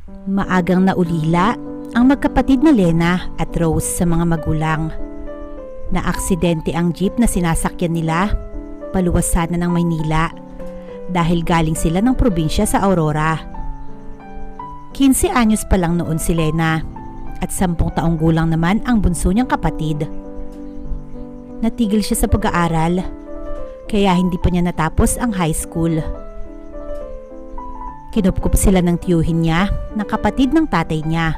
Maagang naulila ang magkapatid na Lena at Rose sa mga magulang. Naaksidente ang jeep na sinasakyan nila paluwas sana ng Maynila dahil galing sila ng probinsya sa Aurora. 15 anyos pa lang noon si Lena at 10 taong gulang naman ang bunso niyang kapatid. Natigil siya sa pag-aaral kaya hindi pa niya natapos ang high school. Kinupkup sila ng tiyuhin niya ng kapatid ng tatay niya.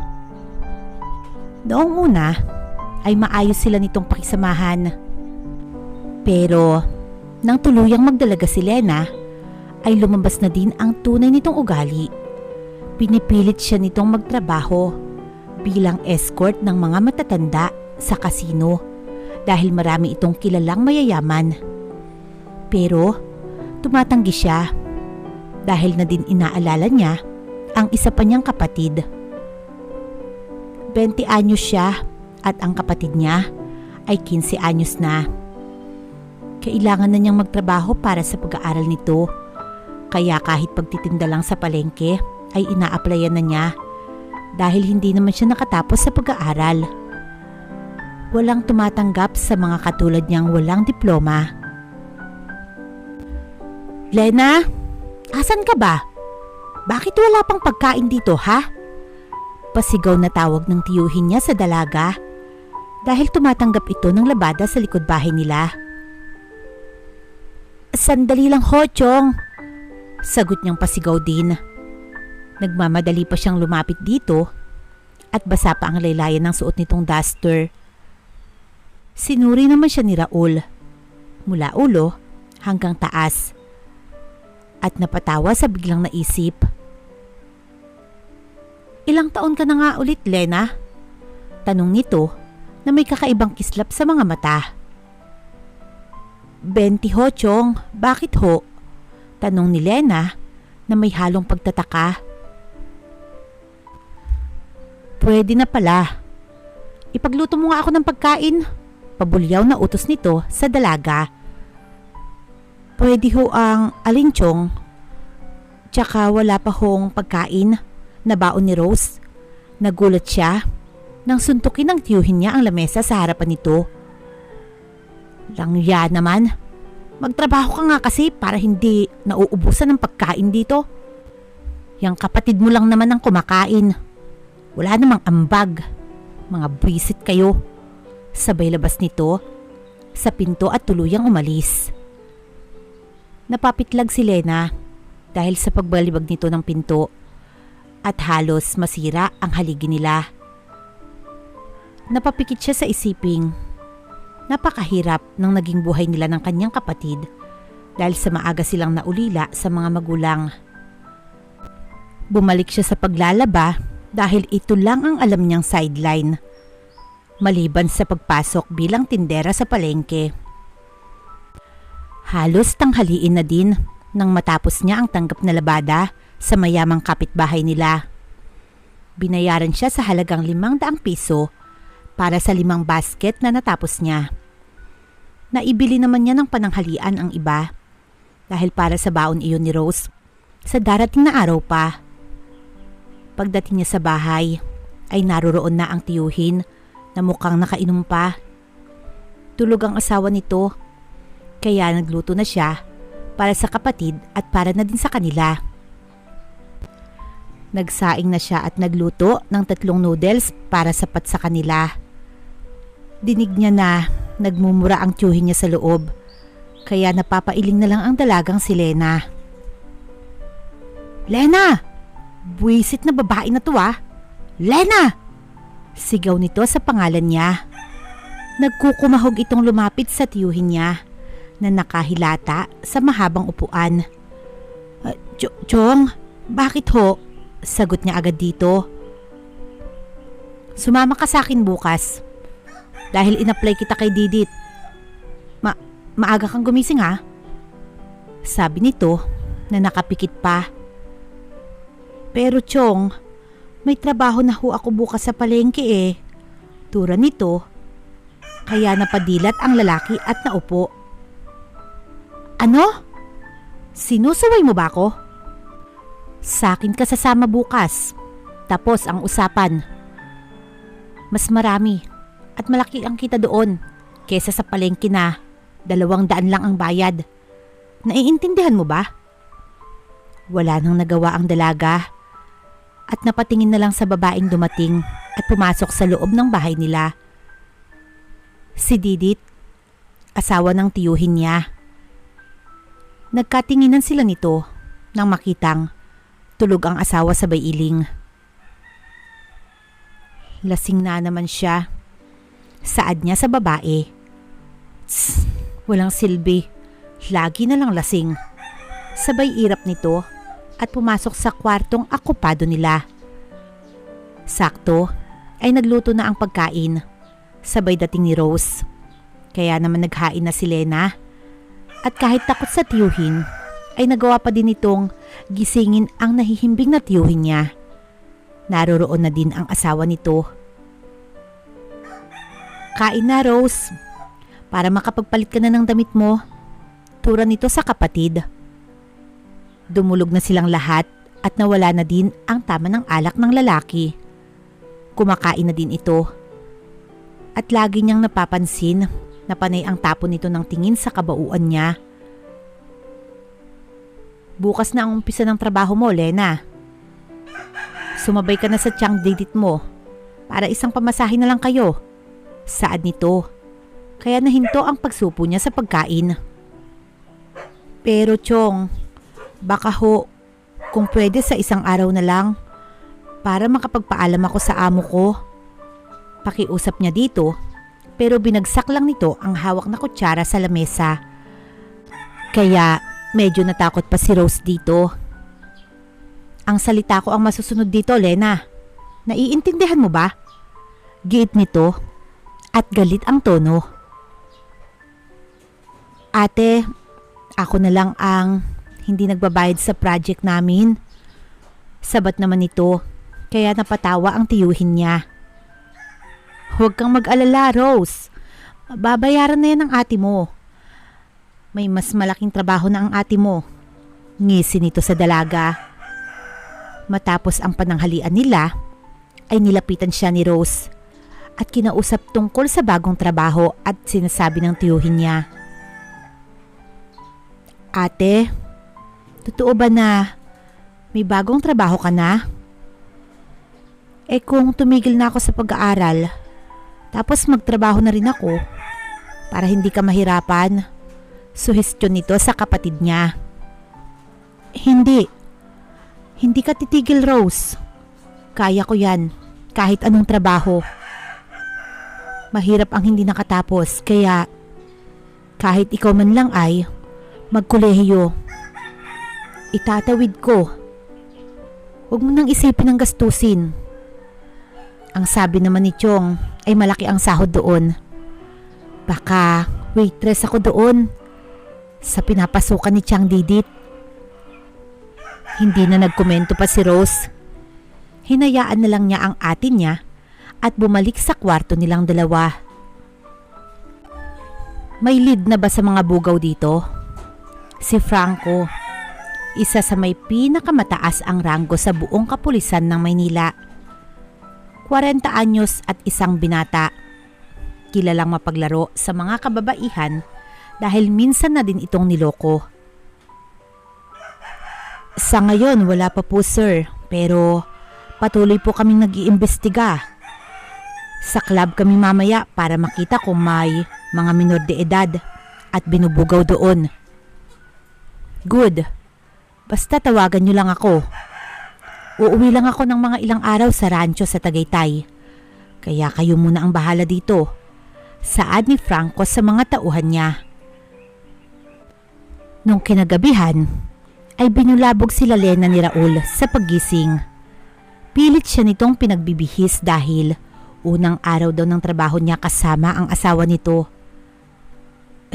Noong una ay maayos sila nitong pakisamahan. Pero nang tuluyang magdalaga si Lena ay lumabas na din ang tunay nitong ugali. Pinipilit siya nitong magtrabaho bilang escort ng mga matatanda sa kasino dahil marami itong kilalang mayayaman. Pero tumatanggi siya dahil na din inaalala niya ang isa pa niyang kapatid. 20 anyos siya at ang kapatid niya ay 15 anyos na. Kailangan na niyang magtrabaho para sa pag-aaral nito. Kaya kahit pagtitinda lang sa palengke ay ina-applyan na niya dahil hindi naman siya nakatapos sa pag-aaral. Walang tumatanggap sa mga katulad niyang walang diploma. Lena, asan ka ba? Bakit wala pang pagkain dito, ha? Pasigaw na tawag ng tiyuhin niya sa dalaga dahil tumatanggap ito ng labada sa likod bahay nila. Sandali lang ho, Chong. Sagot niyang pasigaw din. Nagmamadali pa siyang lumapit dito at basa pa ang laylayan ng suot nitong duster. Sinuri naman siya ni Raul mula ulo hanggang taas at napatawa sa biglang naisip. Ilang taon ka na nga ulit, Lena? Tanong nito na may kakaibang kislap sa mga mata. 20 ho, Chong. Bakit ho? Tanong ni Lena na may halong pagtataka. Pwede na pala. Ipagluto mo nga ako ng pagkain. Pabulyaw na utos nito sa dalaga. Pwede ho ang alin, Chong? Tsaka wala pa hong pagkain na baon ni Rose. Nagulat siya nang suntukin ng tiyuhin niya ang lamesa sa harapan nito. Langya naman. Magtrabaho ka nga kasi para hindi nauubusan ng pagkain dito. Yang kapatid mo lang naman ang kumakain. Wala namang ambag. Mga buwisit kayo. Sabay labas nito sa pinto at tuluyang umalis. Napapitlag si Lena dahil sa pagbalibag nito ng pinto at halos masira ang haligi nila. Napapikit siya sa isiping napakahirap ng naging buhay nila ng kanyang kapatid dahil sa maaga silang naulila sa mga magulang. Bumalik siya sa paglalaba dahil ito lang ang alam niyang sideline, maliban sa pagpasok bilang tindera sa palengke. Halos tanghaliin na din nang matapos niya ang tanggap na labada sa mayamang kapitbahay nila. Binayaran siya sa halagang 500 piso para sa 5 basket na natapos niya. Naibili naman niya ng pananghalian ang iba dahil para sa baon iyon ni Rose sa darating na araw pa. Pagdating niya sa bahay ay naroroon na ang tiyuhin na mukhang nakainom pa. Tulog ang asawa nito kaya nagluto na siya para sa kapatid at para na din sa kanila. Nagsaing na siya at nagluto ng 3 noodles para sapat sa kanila. Dinig niya na nagmumura ang tiyuhin niya sa loob kaya napapailing na lang ang dalagang si Lena. Lena! Buwisit na babae na to ah! Lena! Sigaw nito sa pangalan niya. Nagkukumahog itong lumapit sa tiyuhin niya na nakahilata sa mahabang upuan. Chong, bakit ho? Sagot niya agad dito. Sumama ka sa akin bukas dahil in-apply kita kay Didit. Maaga kang gumising ha? Sabi nito na nakapikit pa. Pero Chong, may trabaho na ho ako bukas sa palengke eh. Tura nito, kaya napadilat ang lalaki at naupo. Ano? Sinusuway mo ba ako? Sa akin ka sasama bukas. Tapos ang usapan. Mas marami at malaki ang kita doon kesa sa palengke na 200 lang ang bayad. Naiintindihan mo ba? Wala nang nagawa ang dalaga at napatingin na lang sa babaeng dumating at pumasok sa loob ng bahay nila. Si Didit, asawa ng tiyuhin niya. Nagkatinginan sila nito nang makitang tulog ang asawa sa bailing. Lasing na naman siya. Saad niya sa babae. Tss, walang silbi. Lagi na lang lasing. Sabay irap nito at pumasok sa kwartong akupado nila. Sakto ay nagluto na ang pagkain. Sabay dating ni Rose. Kaya naman naghain na si Lena. At kahit takot sa tiyuhin, ay nagawa pa din itong gisingin ang nahihimbing na tiyuhin niya. Naroroon na din ang asawa nito. Kain na, Rose. Para makapagpalit ka na ng damit mo. Tura nito sa kapatid. Dumulog na silang lahat at nawala na din ang tama ng alak ng lalaki. Kumakain na din ito. At lagi niyang napapansin na panay ang tapo nito ng tingin sa kabauan niya. Bukas na ang umpisa ng trabaho mo, Lena. Sumabay ka na sa tiyang didit mo para isang pamasahe na lang kayo. Saad nito. Kaya nahinto ang pagsupo niya sa pagkain. Pero Chong, baka ho, kung pwede sa isang araw na lang para makapagpaalam ako sa amo ko. Pakiusap niya dito pero binagsak lang nito ang hawak na kutsara sa lamesa. Kaya medyo natakot pa si Rose dito. Ang salita ko ang masusunod dito, Lena. Naiintindihan mo ba? Giit nito at galit ang tono. Ate, ako na lang ang hindi nagbabayad sa project namin. Sabat naman ito, kaya napatawa ang tiyuhin niya. Huwag kang mag-alala, Rose. Babayaran na yan ng ate mo. May mas malaking trabaho na ang ate mo. Ngisi nito sa dalaga. Matapos ang pananghalian nila, ay nilapitan siya ni Rose at kinausap tungkol sa bagong trabaho at sinasabi ng tiyuhin niya. Ate, totoo ba na may bagong trabaho ka na? Kung tumigil na ako sa pag-aaral, tapos magtrabaho na rin ako para hindi ka mahirapan, suhestyon nito sa kapatid niya. Hindi ka titigil, Rose. Kaya ko yan, kahit anong trabaho. Mahirap ang hindi nakatapos, kaya kahit ikaw man lang ay magkolehiyo, itatawid ko. Huwag mo nang isipin ang gastusin. Ang sabi naman ni Chong ay malaki ang sahod doon. Baka waitress ako doon sa pinapasukan ni Chang Didit. Hindi na nagkomento pa si Rose. Hinayaan na lang niya ang ate niya at bumalik sa kwarto nilang dalawa. May lead na ba sa mga bugaw dito? Si Franco, isa sa may pinakamataas ang ranggo sa buong kapulisan ng Maynila. 40 anyos at isang binata. Kilalang mapaglaro sa mga kababaihan dahil minsan na din itong niloko. Sa ngayon wala pa po, sir, pero patuloy po kaming nag-iimbestiga. Sa club kami mamaya para makita kung may mga minor de edad at binubugaw doon. Good. Basta tawagan niyo lang ako. Uuwi lang ako ng mga ilang araw sa rancho sa Tagaytay. Kaya kayo muna ang bahala dito. Saad ni Franco sa mga tauhan niya. Nung kinagabihan, ay binulabog sila Lena ni Raul sa paggising. Pilit siya nitong pinagbibihis dahil unang araw daw ng trabaho niya kasama ang asawa nito.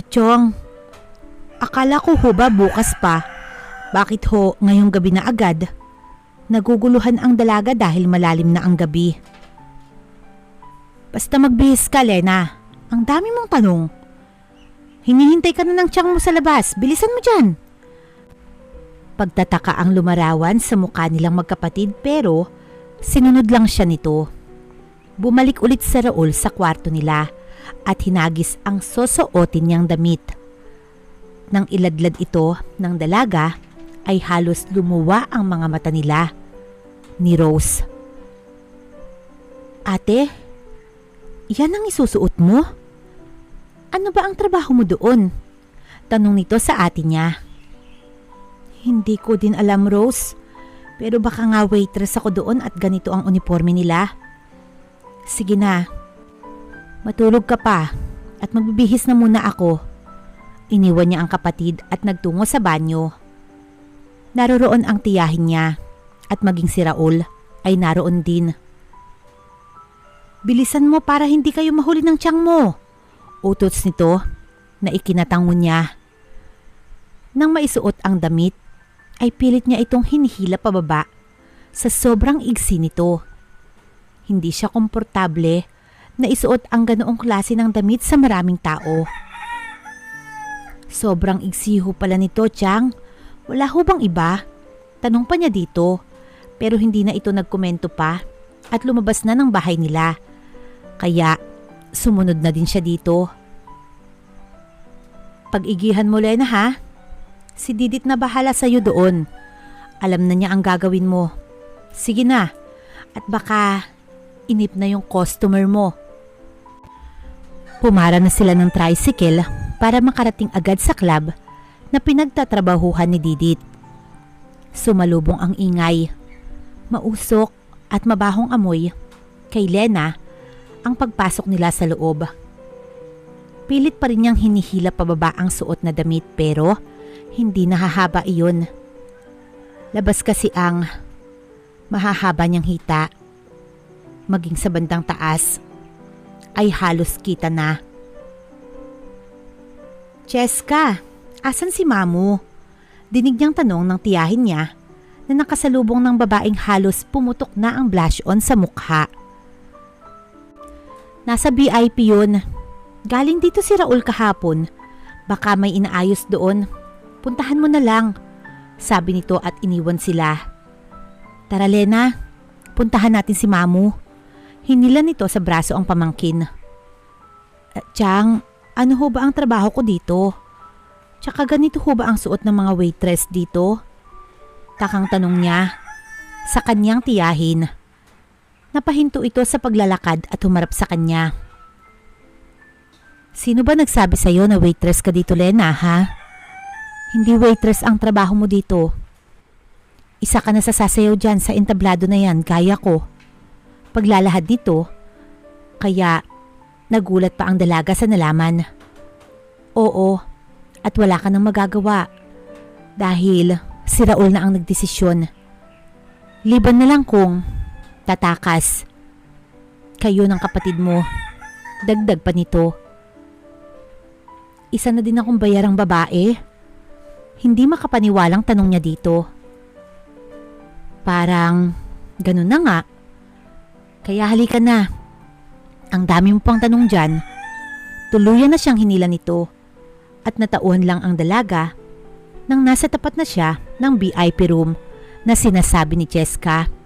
Chong, akala ko ho ba bukas pa? Bakit ho ngayong gabi na agad? Naguguluhan ang dalaga dahil malalim na ang gabi. Basta magbihis ka, Lena. Ang dami mong tanong. Hinihintay ka na ng tiyang mo sa labas. Bilisan mo dyan. Pagtataka ang lumarawan sa mukha nilang magkapatid pero Sinunod lang siya nito. Bumalik ulit si Raul sa kwarto nila at hinagis ang sosuotin niyang damit. Nang iladlad ito ng dalaga ay halos lumuwa ang mga mata nila ni Rose. Ate, yan ang isusuot mo? Ano ba ang trabaho mo doon? Tanong nito sa ate niya. Hindi ko din alam, Rose. Pero baka nga waitress ako doon at ganito ang uniforme nila. Sige na. Matulog ka pa at magbibihis na muna ako. Iniwan niya ang kapatid at nagtungo sa banyo. Naroroon ang tiyahin niya at maging si Raul ay naroon din. Bilisan mo para hindi kayo mahuli ng tiyang mo. Utos nito na ikinatango niya. Nang maisuot ang damit, ay pilit niya itong hinihila pababa sa sobrang igsi nito. Hindi siya komportable na isuot ang ganoong klase ng damit sa maraming tao. Sobrang igsi ho pala nito, Chang. Wala ho bang iba? Tanong pa niya dito, pero hindi na ito nagkomento pa at lumabas na ng bahay nila. Kaya sumunod na din siya dito. Pag-igihan mo, Lena, ha? Si Didit na bahala sa'yo doon. Alam na niya ang gagawin mo. Sige na. At baka inip na yung customer mo. Pumara na sila ng tricycle para makarating agad sa club na pinagtatrabahuhan ni Didit. Sumalubong ang ingay. Mausok at mabahong amoy kay Lena ang pagpasok nila sa loob. Pilit pa rin niyang hinihila pababa ang suot na damit pero hindi nahahaba iyon. Labas kasi ang mahahaba niyang hita. Maging sa bandang taas ay halos kita na. Cheska, asan si Mamu? Dinig niyang tanong ng tiyahin niya na nakasalubong ng babaeng halos pumutok na ang blush on sa mukha. Nasa VIP yun. Galing dito si Raul kahapon. Baka may inaayos doon. Puntahan mo na lang, sabi nito at iniwan sila. Tara, Lena, puntahan natin si Mamu. Hinila nito sa braso ang pamangkin. Chang, ano ho ba ang trabaho ko dito? Tsaka ganito ho ba ang suot ng mga waitress dito? Takang tanong niya sa kanyang tiyahin. Napahinto ito sa paglalakad at humarap sa kanya. Sino ba nagsabi sa'yo na waitress ka dito, Lena, ha? Hindi waitress ang trabaho mo dito. Isa ka na sasayaw dyan sa entablado na yan, gaya ko. Paglalahad nito, kaya nagulat pa ang dalaga sa nalaman. Oo, at wala ka nang magagawa. Dahil si Raul na ang nagdesisyon. Liban na lang kung tatakas. Kayo ng kapatid mo. Dagdag pa nito. Isa na din akong bayarang babae. Hindi makapaniwalang tanong niya dito. Parang ganun na nga. Kaya halika na. Ang dami mo pang tanong dyan. Tuluyan na siyang hinila nito. At natauhan lang ang dalaga nang nasa tapat na siya ng VIP room na sinasabi ni Cheska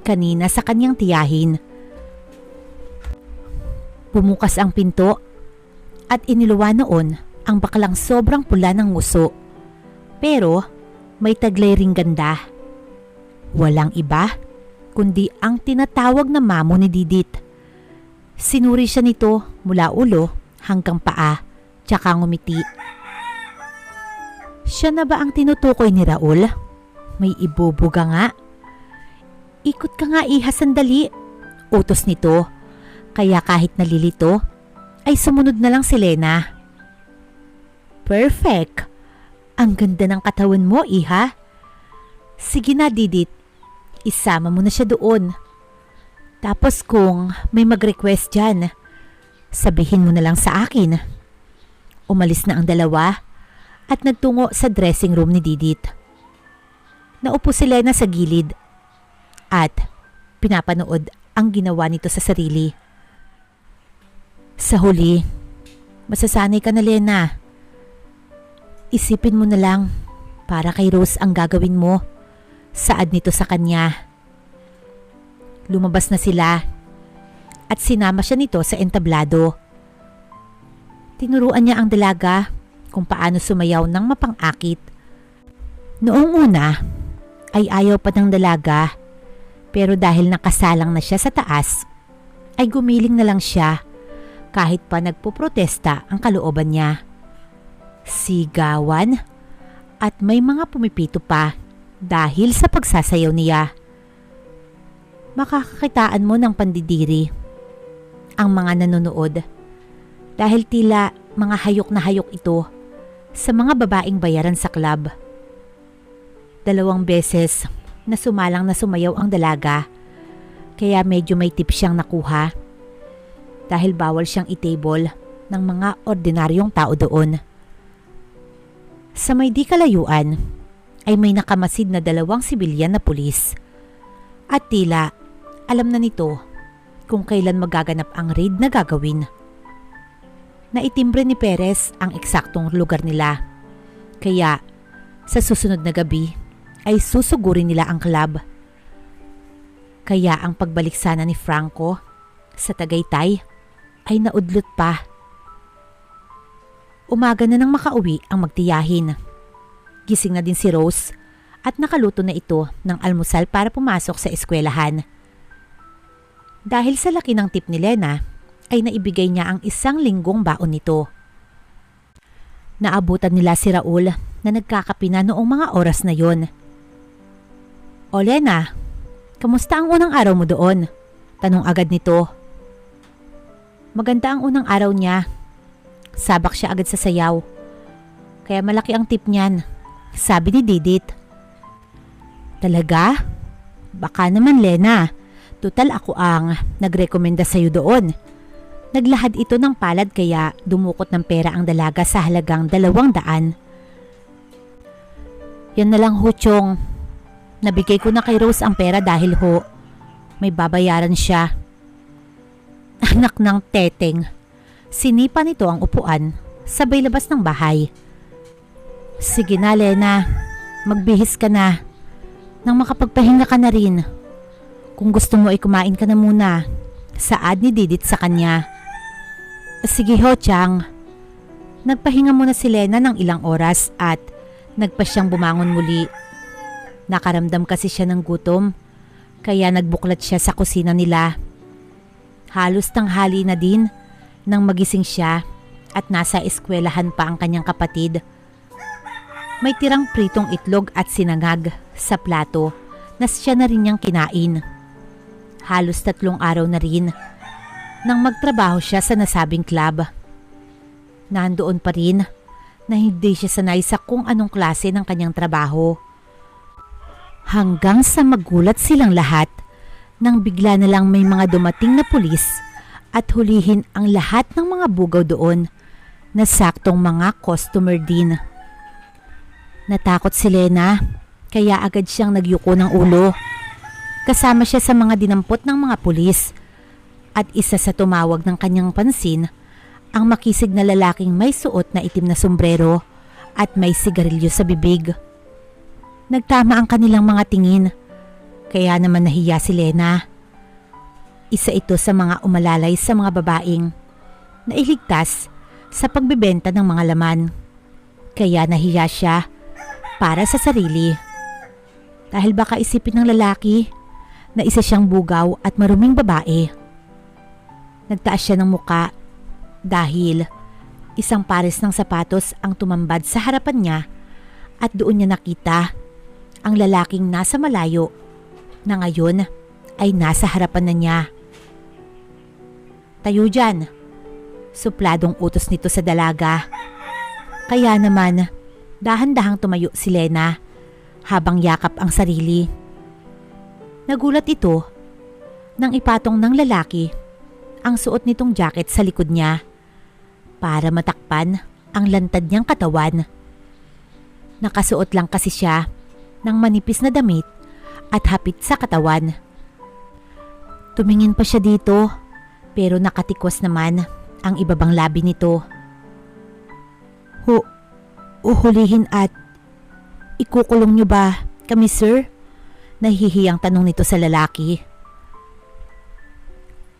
kanina sa kanyang tiyahin. Bumukas ang pinto at iniluwa noon ang baklang sobrang pula ng nguso. Pero may taglay ring ganda. Walang iba kundi ang tinatawag na Mamu ni Didit. Sinuri siya nito mula ulo hanggang paa, tsaka ngumiti. Siya na ba ang tinutukoy ni Raul? May ibubuga nga. Ikot ka nga, iha, sandali. Utos nito. Kaya kahit nalilito, ay sumunod na lang si Lena. Perfect. Ang ganda ng katawan mo, iha. Sige na, Didit. Isama mo na siya doon. Tapos kung may mag-request dyan, sabihin mo na lang sa akin. Umalis na ang dalawa at nagtungo sa dressing room ni Didit. Naupo si Lena sa gilid at pinapanood ang ginawa nito sa sarili. Sa huli, masasanay ka na, Lena. Isipin mo na lang para kay Rose ang gagawin mo. Saad nito sa kanya. Lumabas na sila at sinama siya nito sa entablado. Tinuruan niya ang dalaga kung paano sumayaw ng mapang-akit. Noong una ay ayaw pa ng dalaga, pero dahil nakasalang na siya sa taas, ay gumiling na lang siya kahit pa nagpoprotesta ang kalooban niya. Sigawan at may mga pumipito pa dahil sa pagsasayaw niya. Makakakitaan mo ng pandidiri ang mga nanonood dahil tila mga hayok na hayok ito sa mga babaeng bayaran sa club. 2 beses na sumayaw ang dalaga, kaya medyo may tip siyang nakuha dahil bawal siyang i-table ng mga ordinaryong tao doon. Sa may di kalayuan ay may nakamasid na 2 sibilyan na pulis at tila alam na nito kung kailan magaganap ang raid na gagawin. Naitimbre ni Perez ang eksaktong lugar nila, kaya sa susunod na gabi ay susugurin nila ang club. Kaya ang pagbalik sana ni Franco sa Tagaytay ay naudlot pa. Umaga na nang makauwi ang magtiyahin. Gising na din si Rose at nakaluto na ito ng almusal para pumasok sa eskwelahan. Dahil sa laki ng tip ni Lena, ay naibigay niya ang 1 linggong baon nito. Naabutan nila si Raul na nagkakape na noong mga oras na yon. "O Lena, kamusta ang unang araw mo doon?" tanong agad nito. Maganda ang unang araw niya. Sabak siya agad sa sayaw. Kaya malaki ang tip niyan, sabi ni Didit. "Talaga? Baka naman Lena. Tutal ako ang nagrekomenda sa'yo doon." Naglahad ito ng palad kaya dumukot ng pera ang dalaga sa halagang 200. "Yan na lang ho, Chong. Nabigay ko na kay Rose ang pera dahil ho, may babayaran siya." Anak ng teteng. Sinipa nito ang upuan, sabay labas ng bahay. "Sige na, Lena. Magbihis ka na. Nang makapagpahinga ka na rin. Kung gusto mo ay kumain ka na muna." Saad ni Didit sa kanya. "Sige ho, Chang." Nagpahinga muna si Lena ng ilang oras at nagpa siyang bumangon muli. Nakaramdam kasi siya ng gutom, kaya nagbuklat siya sa kusina nila. Halos tanghali na din nang magising siya at nasa eskwelahan pa ang kanyang kapatid. May tirang pritong itlog at sinangag sa plato na siya na rin niyang kinain. Halos 3 araw na rin nang magtrabaho siya sa nasabing club. Nandoon pa rin na hindi siya sanay sa kung anong klase ng kanyang trabaho. Hanggang sa magulat silang lahat nang bigla na lang may mga dumating na pulis at hulihin ang lahat ng mga bugaw doon na saktong mga customer din. Natakot si Lena kaya agad siyang nagyuko ng ulo. Kasama siya sa mga dinampot ng mga pulis at isa sa tumawag ng kanyang pansin ang makisig na lalaking may suot na itim na sombrero at may sigarilyo sa bibig. Nagtama ang kanilang mga tingin, kaya naman nahiya si Lena. Isa ito sa mga umalalay sa mga babaeng na iligtas sa pagbebenta ng mga laman. Kaya nahiya siya para sa sarili. Dahil baka isipin ng lalaki na isa siyang bugaw at maruming babae. Nagtaas siya ng muka dahil isang pares ng sapatos ang tumambad sa harapan niya at doon niya nakita ang lalaking nasa malayo na ngayon ay nasa harapan na niya. "Tayo dyan," supladong utos nito sa dalaga. Kaya naman dahan-dahang tumayo si Lena habang yakap ang sarili. Nagulat ito nang ipatong ng lalaki ang suot nitong jacket sa likod niya para matakpan ang lantad niyang katawan. Nakasuot lang kasi siya ng manipis na damit at hapit sa katawan. Tumingin pa siya dito pero nakatikwas naman ang ibabang labi nito. Uhulihin at ikukulong niyo ba kami, sir?" Nahihiyang tanong nito sa lalaki.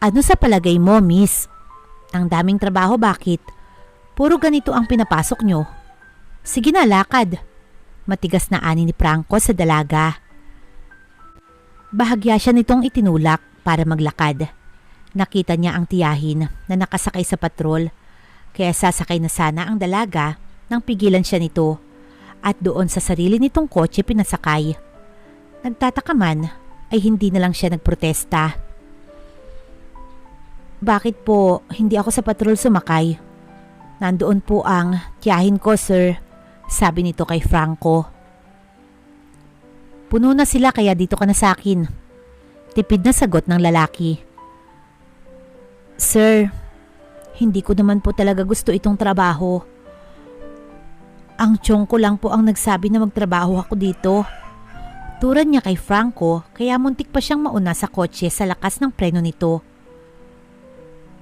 Ano sa palagay mo, miss? Ang daming trabaho, bakit? Puro ganito ang pinapasok nyo. Sige na, lakad. Matigas na ani ni Franco sa dalaga. Bahagya siya nitong itinulak para maglakad. Nakita niya ang tiyahin na nakasakay sa patrol, kaya sasakay na sana ang dalaga nang pigilan siya nito at doon sa sarili nitong kotse pinasakay. Nagtataka man ay hindi na lang siya nagprotesta. Bakit po hindi ako sa patrol sumakay? Nandoon po ang tiyahin ko, sir, sabi nito kay Franco. Puno na sila kaya dito ka na sa akin. Tipid na sagot ng lalaki. Sir, hindi ko naman po talaga gusto itong trabaho. Ang tiyong ko lang po ang nagsabi na magtrabaho ako dito. Turan niya kay Franco kaya muntik pa siyang mauna sa kotse sa lakas ng preno nito.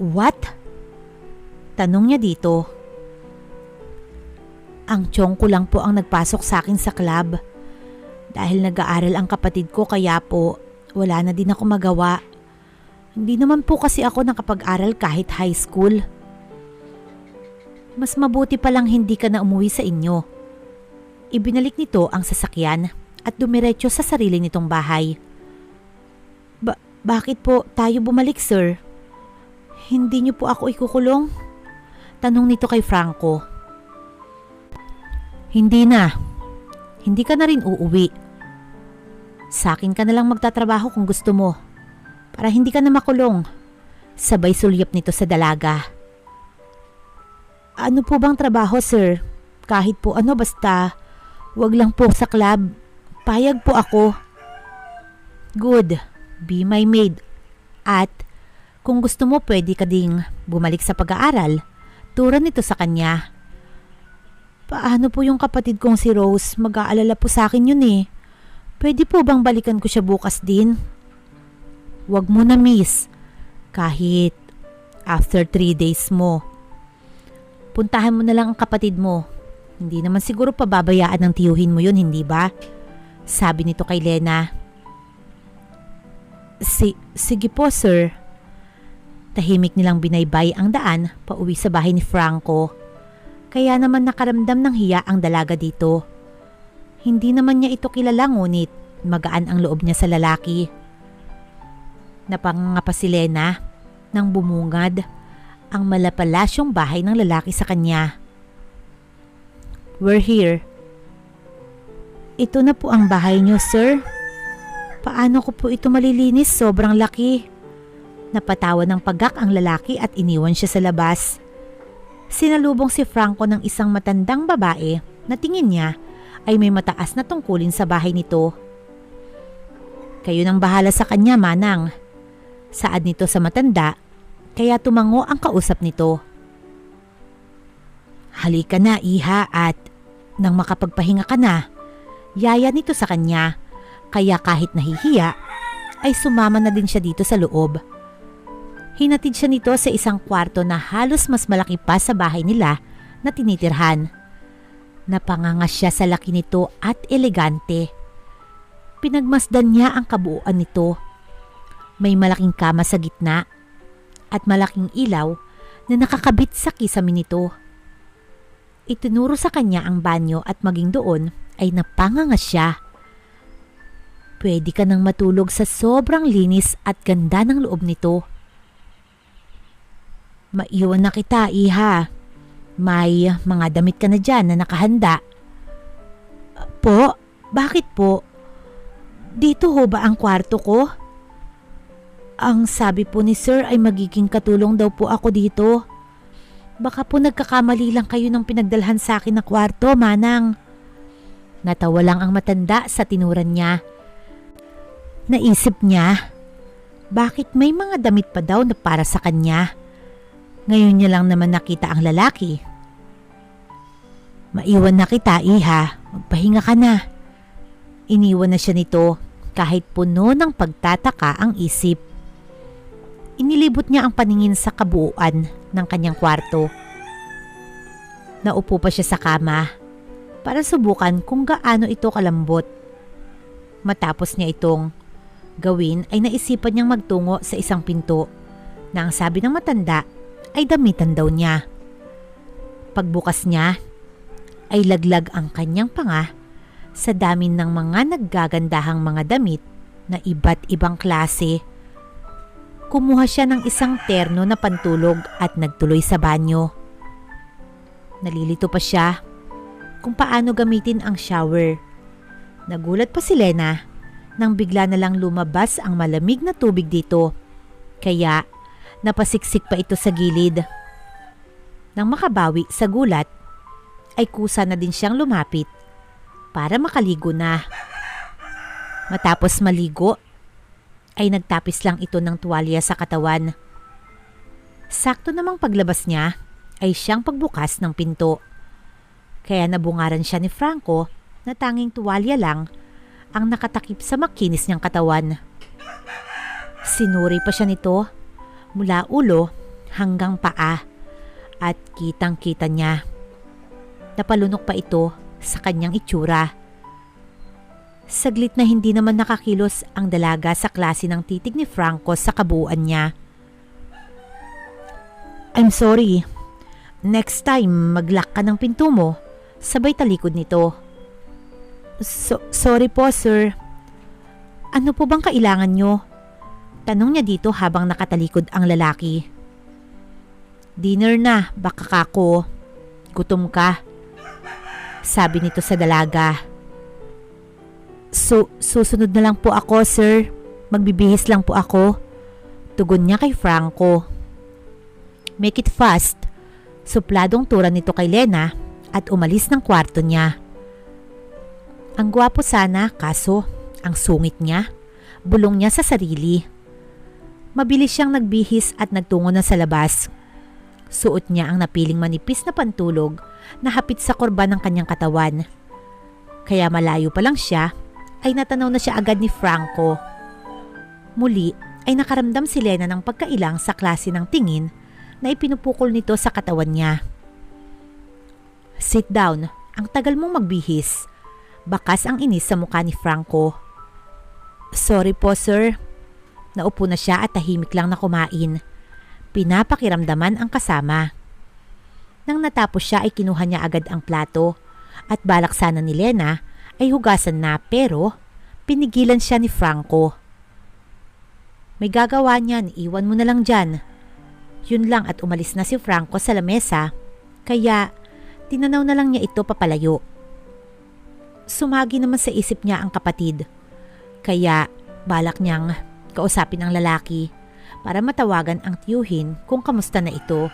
What? Tanong niya dito. Ang tiyong ko lang po ang nagpasok sa akin sa club. Dahil nag-aaral ang kapatid ko kaya po wala na din ako magawa. Hindi naman po kasi ako nakapag-aral kahit high school. Mas mabuti palang hindi ka na umuwi sa inyo. Ibinalik nito ang sasakyan at dumiretso sa sarili nitong bahay. Bakit po tayo bumalik, sir? Hindi niyo po ako ikukulong? Tanong nito kay Franco. Hindi na. Hindi ka na rin uuwi. Sa akin ka na lang magtatrabaho kung gusto mo. Para hindi ka na makulong. Sabay sulyap nito sa dalaga. Ano po bang trabaho, sir? Kahit po ano basta. Wag lang po sa club. Payag po ako. Good. Be my maid. At kung gusto mo pwede ka ding bumalik sa pag-aaral. Turan nito sa kanya. Paano po yung kapatid kong si Rose? Mag-aalala po sa akin yun eh. Pwede po bang balikan ko siya bukas din? Wag mo na, miss. Kahit after 3 days mo. Puntahan mo na lang ang kapatid mo. Hindi naman siguro pababayaan ng tiyuhin mo yun, hindi ba? Sabi nito kay Lena. Sige po, sir. Tahimik nilang binaybay ang daan pauwi sa bahay ni Franco. Kaya naman nakaramdam ng hiya ang dalaga dito. Hindi naman niya ito kilala ngunit magaan ang loob niya sa lalaki. Napanganga pa si Lena nang bumungad ang malapalasyong bahay ng lalaki sa kanya. We're here. Ito na po ang bahay niyo, sir. Paano ko po ito malilinis? Sobrang laki. Napatawa ng pagak ang lalaki at iniwan siya sa labas. Sinalubong si Franco ng isang matandang babae na tingin niya ay may mataas na tungkulin sa bahay nito. Kayo nang bahala sa kanya, manang. Saad nito sa matanda, kaya tumango ang kausap nito. Halika na, iha, at nang makapagpahinga ka na, yaya nito sa kanya, kaya kahit nahihiya, ay sumama na din siya dito sa loob. Hinatid siya nito sa isang kwarto na halos mas malaki pa sa bahay nila na tinitirhan. Napanganga siya sa laki nito at elegante. Pinagmasdan niya ang kabuuan nito. May malaking kama sa gitna at malaking ilaw na nakakabit sa kisame nito. Itinuro sa kanya ang banyo at maging doon ay napanganga siya. Pwede ka nang matulog sa sobrang linis at ganda ng loob nito. Maiwan na kita, iha. May mga damit ka na dyan na nakahanda. Po? Bakit po? Dito ho ba ang kwarto ko? Ang sabi po ni sir ay magiging katulong daw po ako dito. Baka po nagkakamali lang kayo ng pinagdalhan sa akin na kwarto, manang. Natawa lang ang matanda sa tinuran niya. Naisip niya, bakit may mga damit pa daw na para sa kanya? Ngayon niya lang naman nakita ang lalaki. Maiwan na kita, iha. Magpahinga ka na. Iniwan na siya nito kahit puno ng pagtataka ang isip. Inilibot niya ang paningin sa kabuuan ng kanyang kwarto. Naupo pa siya sa kama para subukan kung gaano ito kalambot. Matapos niya itong gawin ay naisipan niyang magtungo sa isang pinto na ang sabi ng matanda ay damitan daw niya. Pagbukas niya ay laglag ang kanyang panga sa dami ng mga naggagandahang mga damit na iba't ibang klase. Kumuha siya ng isang terno na pantulog at nagtuloy sa banyo. Nalilito pa siya kung paano gamitin ang shower. Nagulat pa si Lena nang bigla na lang lumabas ang malamig na tubig dito. Kaya napasiksik pa ito sa gilid. Nang makabawi sa gulat, ay kusa na din siyang lumapit para makaligo na. Matapos maligo, ay nagtapis lang ito ng tuwalya sa katawan. Sakto namang paglabas niya ay siyang pagbukas ng pinto. Kaya nabungaran siya ni Franco na tanging tuwalya lang ang nakatakip sa makinis niyang katawan. Sinuri pa siya nito mula ulo hanggang paa at kitang-kita niya. Napalunok pa ito sa kanyang itsura. Saglit na hindi naman nakakilos ang dalaga sa klase ng titig ni Franco sa kabuuan niya. I'm sorry. Next time mag-lock ka ng pinto mo. Sabay talikod nito. Sorry po, sir. Ano po bang kailangan nyo? Tanong niya dito habang nakatalikod ang lalaki. Dinner na, baka kako. Gutom ka. Sabi nito sa dalaga. Susunod na lang po ako, sir. Magbibihis lang po ako. Tugon niya kay Franco. Make it fast. Supladong tura nito kay Lena at umalis ng kwarto niya. Ang gwapo sana, kaso ang sungit niya. Bulong niya sa sarili. Mabilis siyang nagbihis at nagtungo na sa labas. Suot niya ang napiling manipis na pantulog na hapit sa korban ng kanyang katawan. Kaya malayo pa lang siya ay natanaw na siya agad ni Franco. Muli ay nakaramdam si Lena ng pagkailang sa klase ng tingin na ipinupukol nito sa katawan niya. Sit down, ang tagal mong magbihis. Bakas ang inis sa mukha ni Franco. Sorry po, sir. Naupo na siya at tahimik lang na kumain. Pinapakiramdaman ang kasama. Nang natapos siya ay kinuha niya agad ang plato at balak sana ni Lena ay hugasan na pero pinigilan siya ni Franco. May gagawa niyan, iwan mo na lang dyan. Yun lang at umalis na si Franco sa lamesa kaya tinanaw na lang niya ito papalayo. Sumagi naman sa isip niya ang kapatid kaya balak niyang kausapin ang lalaki para matawagan ang tiyuhin kung kamusta na ito.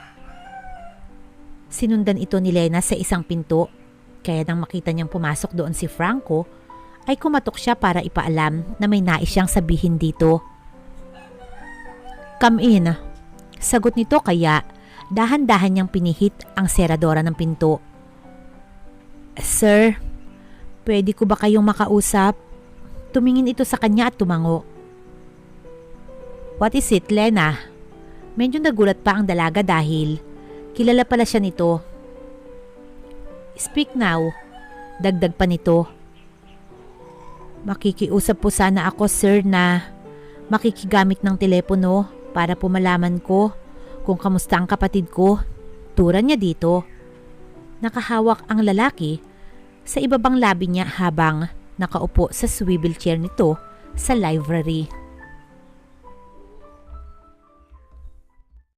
Sinundan ito ni Lena sa isang pinto. Kaya nang makita niyang pumasok doon si Franco, ay kumatok siya para ipaalam na may nais siyang sabihin dito. Come in. Sagot nito kaya dahan-dahan niyang pinihit ang seradora ng pinto. Sir, pwede ko ba kayong makausap? Tumingin ito sa kanya at tumango. What is it, Lena? Medyo nagulat pa ang dalaga dahil kilala pala siya nito. Speak now, dagdag pa nito. Makikiusap po sana ako, sir, na makikigamit ng telepono para po malaman ko kung kamusta ang kapatid ko. Tura niya dito. Nakahawak ang lalaki sa ibabang labi niya habang nakaupo sa swivel chair nito sa library.